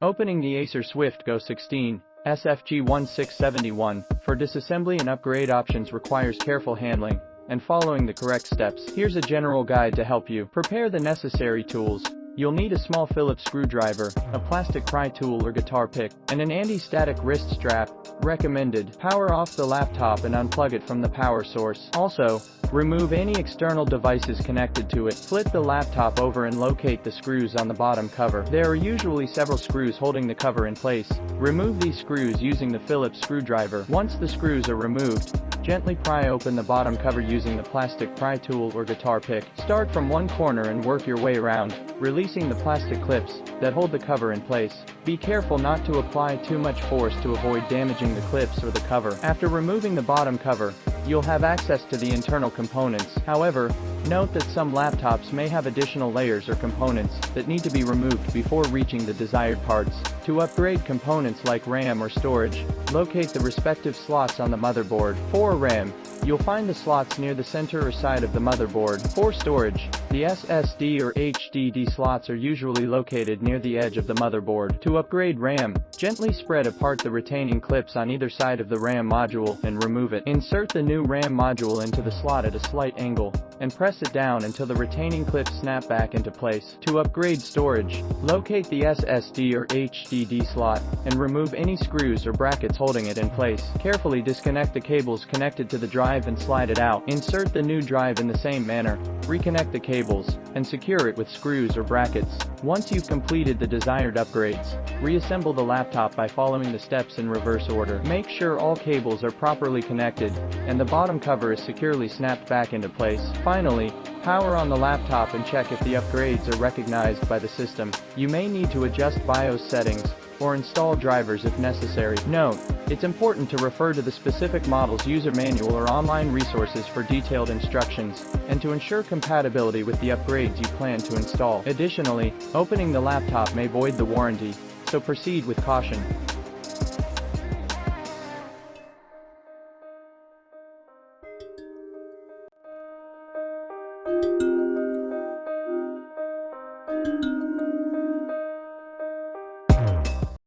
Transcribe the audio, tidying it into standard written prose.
Opening the Acer Swift Go 16, SFG1671, for disassembly and upgrade options requires careful handling and following the correct steps. Here's a general guide to help you. Prepare the necessary tools. You'll need a small Phillips screwdriver, a plastic pry tool or guitar pick, and an anti-static wrist strap. Recommended. Power off the laptop and unplug it from the power source. Also, remove any external devices connected to it. Flip the laptop over and locate the screws on the bottom cover. There are usually several screws holding the cover in place. Remove these screws using the Phillips screwdriver. Once the screws are removed, gently pry open the bottom cover using the plastic pry tool or guitar pick. Start from one corner and work your way around, releasing the plastic clips that hold the cover in place. Be careful not to apply too much force to avoid damaging the clips or the cover. After removing the bottom cover, you'll have access to the internal components. However, note that some laptops may have additional layers or components that need to be removed before reaching the desired parts. To upgrade components like RAM or storage, locate the respective slots on the motherboard. For RAM, you'll find the slots near the center or side of the motherboard. For storage, the SSD or HDD slots are usually located near the edge of the motherboard. To upgrade RAM, gently spread apart the retaining clips on either side of the RAM module and remove it. Insert the new RAM module into the slot at a slight angle and press it down until the retaining clips snap back into place. To upgrade storage, locate the SSD or HDD slot and remove any screws or brackets holding it in place. Carefully disconnect the cables connected to the drive and slide it out. Insert the new drive in the same manner, reconnect the cables, and secure it with screws or brackets. Once you've completed the desired upgrades, reassemble the laptop by following the steps in reverse order. Make sure all cables are properly connected and the bottom cover is securely snapped back into place. Finally, power on the laptop and check if the upgrades are recognized by the system. You may need to adjust BIOS settings or install drivers if necessary. Note, it's important to refer to the specific model's user manual or online resources for detailed instructions, and to ensure compatibility with the upgrades you plan to install. Additionally, opening the laptop may void the warranty, so proceed with caution. Thank you.